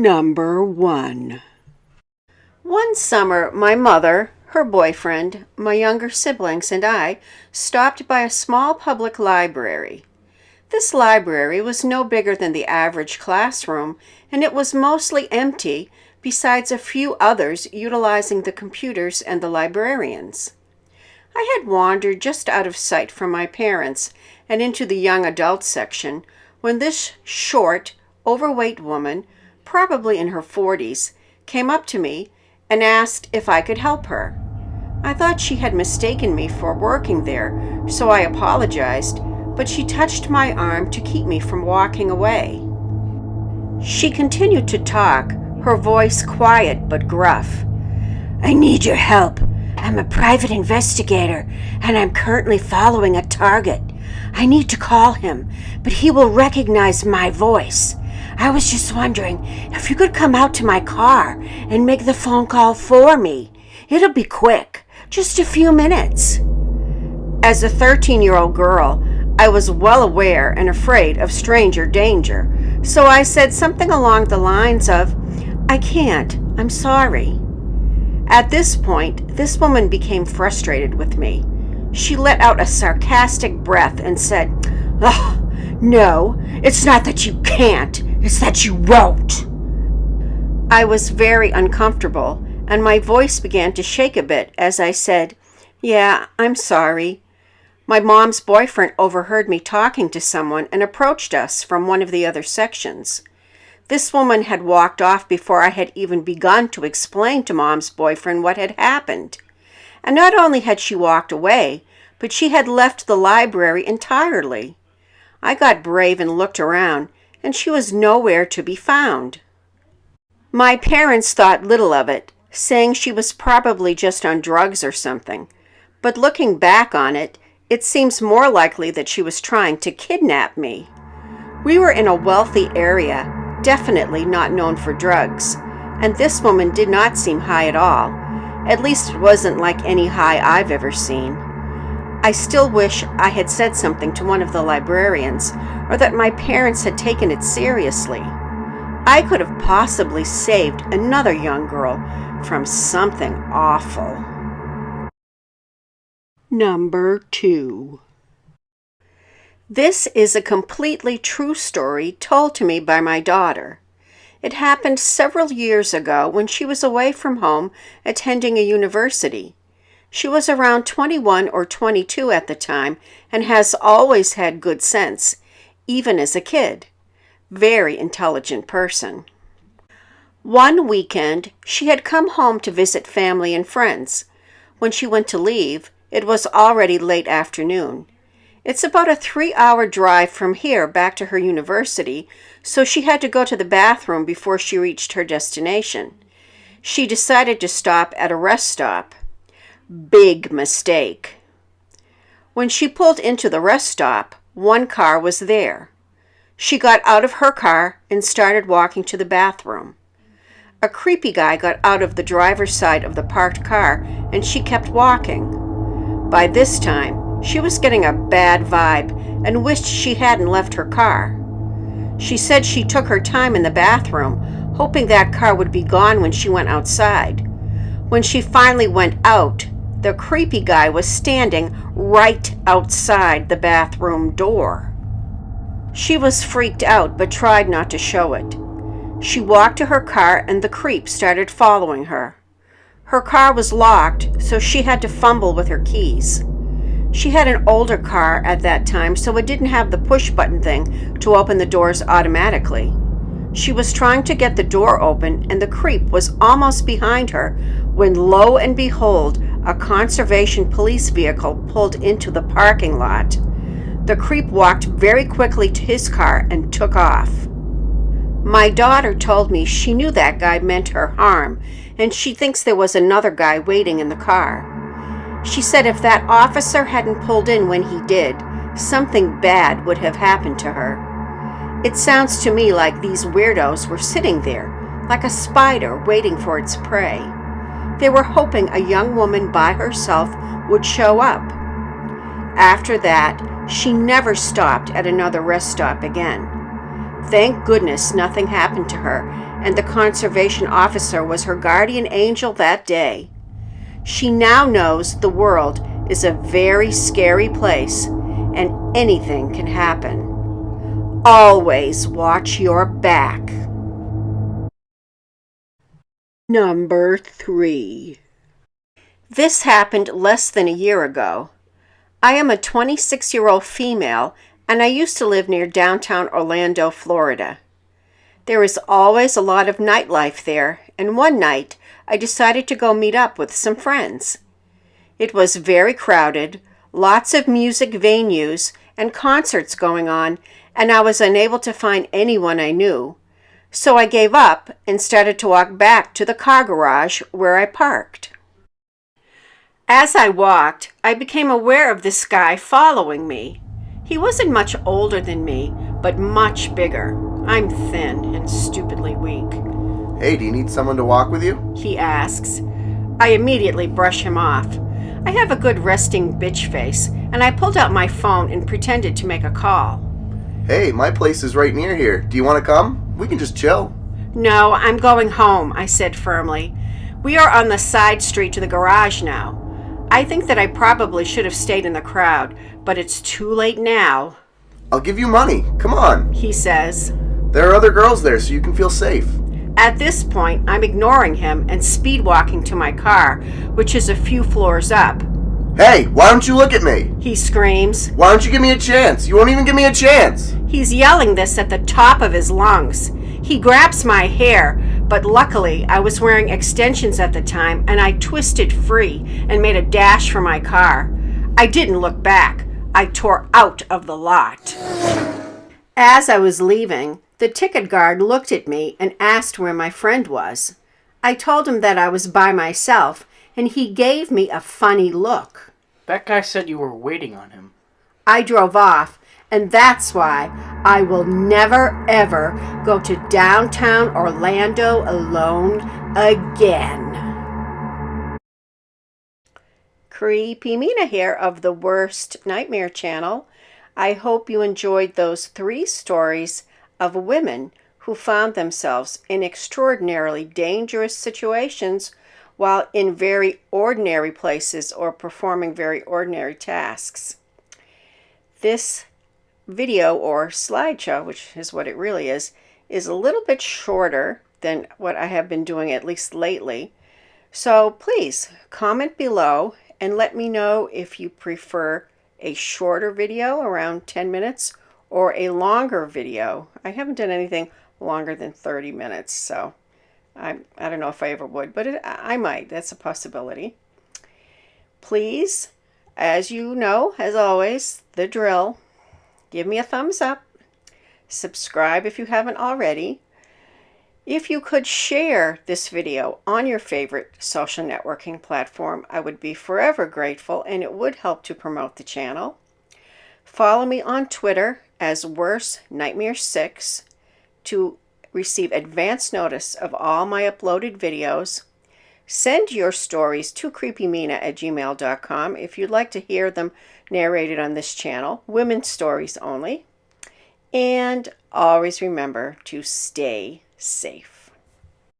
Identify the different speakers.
Speaker 1: Number 1. One summer, my mother, her boyfriend, my younger siblings, and I stopped by a small public library. This library was no bigger than the average classroom, and it was mostly empty, besides a few others utilizing the computers and the librarians. I had wandered just out of sight from my parents and into the young adult section when this short, overweight woman, probably in her 40s, came up to me and asked if I could help her. I thought she had mistaken me for working there, so I apologized, but she touched my arm to keep me from walking away. She continued to talk, her voice quiet but gruff. "I need your help. I'm a private investigator, and I'm currently following a target. I need to call him, but he will recognize my voice. I was just wondering if you could come out to my car and make the phone call for me. It'll be quick, just a few minutes." As a 13-year-old girl, I was well aware and afraid of stranger danger, so I said something along the lines of, "I can't, I'm sorry." At this point, this woman became frustrated with me. She let out a sarcastic breath and said, "Oh, no, it's not that you can't, it's that you won't." I was very uncomfortable, and my voice began to shake a bit as I said, "Yeah, I'm sorry." My mom's boyfriend overheard me talking to someone and approached us from one of the other sections. This woman had walked off before I had even begun to explain to Mom's boyfriend what had happened. And not only had she walked away, but she had left the library entirely. I got brave and looked around, and she was nowhere to be found. My parents thought little of it, saying she was probably just on drugs or something. But looking back on it, it seems more likely that she was trying to kidnap me. We were in a wealthy area, definitely not known for drugs, and this woman did not seem high at all. At least it wasn't like any high I've ever seen. I still wish I had said something to one of the librarians, or that my parents had taken it seriously. I could have possibly saved another young girl from something awful. Number 2. This is a completely true story told to me by my daughter. It happened several years ago when she was away from home attending a university. She was around 21 or 22 at the time and has always had good sense, even as a kid. Very intelligent person. One weekend, she had come home to visit family and friends. When she went to leave, it was already late afternoon. It's about a 3-hour drive from here back to her university, so she had to go to the bathroom before she reached her destination. She decided to stop at a rest stop. Big mistake. When she pulled into the rest stop, one car was there. She got out of her car and started walking to the bathroom. A creepy guy got out of the driver's side of the parked car, and she kept walking. By this time, she was getting a bad vibe and wished she hadn't left her car. She said she took her time in the bathroom, hoping that car would be gone when she went outside. When she finally went out, the creepy guy was standing right outside the bathroom door. She was freaked out but tried not to show it. She walked to her car and the creep started following her. Her car was locked, so she had to fumble with her keys. She had an older car at that time, so it didn't have the push-button thing to open the doors automatically. She was trying to get the door open, and the creep was almost behind her when, lo and behold, a conservation police vehicle pulled into the parking lot. The creep walked very quickly to his car and took off. My daughter told me she knew that guy meant her harm, and she thinks there was another guy waiting in the car. She said if that officer hadn't pulled in when he did, something bad would have happened to her. It sounds to me like these weirdos were sitting there, like a spider waiting for its prey. They were hoping a young woman by herself would show up. After that, she never stopped at another rest stop again. Thank goodness nothing happened to her, and the conservation officer was her guardian angel that day. She now knows the world is a very scary place and anything can happen. Always watch your back. Number 3. This happened less than a year ago. I am a 26-year-old female, and I used to live near downtown Orlando, Florida. There is always a lot of nightlife there, and one night I decided to go meet up with some friends. It was very crowded, lots of music venues and concerts going on, and I was unable to find anyone I knew. So I gave up and started to walk back to the car garage where I parked. As I walked, I became aware of this guy following me. He wasn't much older than me, but much bigger. I'm thin and stupidly weak.
Speaker 2: Hey, do you need someone to walk with you?
Speaker 1: He asks. I immediately brush him off. I have a good resting bitch face, and I pulled out my phone and pretended to make a call.
Speaker 2: Hey, my place is right near here. Do you want to come? We can just chill.
Speaker 1: No, I'm going home, I said firmly. We are on the side street to the garage now. I think that I probably should have stayed in the crowd, but it's too late now.
Speaker 2: I'll give you money. Come on,
Speaker 1: he says.
Speaker 2: There are other girls there so you can feel safe.
Speaker 1: At this point, I'm ignoring him and speed walking to my car, which is a few floors up.
Speaker 2: Hey, why don't you look at me?
Speaker 1: He screams.
Speaker 2: Why don't you give me a chance? You won't even give me a chance.
Speaker 1: He's yelling this at the top of his lungs. He grabs my hair, but luckily I was wearing extensions at the time and I twisted free and made a dash for my car. I didn't look back. I tore out of the lot. As I was leaving, the ticket guard looked at me and asked where my friend was. I told him that I was by myself, and he gave me a funny look.
Speaker 3: That guy said you were waiting on him.
Speaker 1: I drove off, and that's why I will never, ever go to downtown Orlando alone again. Creepy Mina here of the Worst Nightmare Channel. I hope you enjoyed those 3 stories of women who found themselves in extraordinarily dangerous situations while in very ordinary places or performing very ordinary tasks. This video or slideshow, which is what it really is a little bit shorter than what I have been doing, at least lately. So please comment below and let me know if you prefer a shorter video around 10 minutes or a longer video. I haven't done anything longer than 30 minutes, so I don't know if I ever would, but I might. That's a possibility. Please, as you know, as always, the drill. Give me a thumbs up. Subscribe if you haven't already. If you could share this video on your favorite social networking platform, I would be forever grateful, and it would help to promote the channel. Follow me on Twitter as WorstNightmare6 to receive advance notice of all my uploaded videos. Send your stories to creepymina@gmail.com if you'd like to hear them narrated on this channel, women's stories only. And always remember to stay safe.